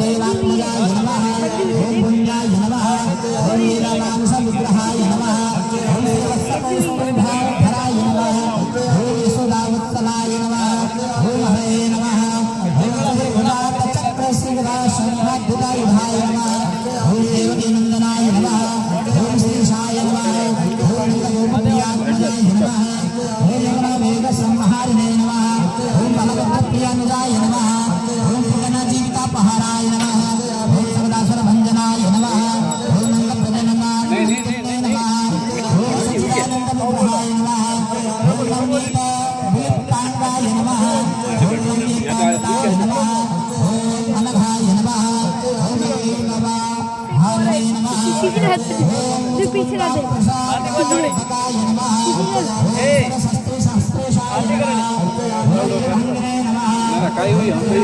देवात्मजाय नमः ओम पुण्याय नमः ओम नीलमानस विग्रहाय नमः ओम देवस्तकैस्तुभ्राय नमः ओम यशोदावत्सलाय नमः ओम हरे नमः ओम चक्रश्रीगदाशंभुतायुधाय नमः ओम देवकीनंदनाय नमः ओम श्रीशाय नमः ओम गोपपुण्यात्मजाय नमः ओम वेगसंहारिणे नमः ओम बलभद्रप्रियानुजाय नमः ओम गणजीवितापहाराय नमः ओम सर्वदासुरभञ्जनाय नमः ओम नन्दप्रजननाय नमः ओम सच्चिदानन्दविग्रहाय नमः ओम ललितांगाय नमः ओम ललितांगाय नमः ओम अनघाय नमः ओम हरे नमः पीछे ना दे रखाई हुई हम नमः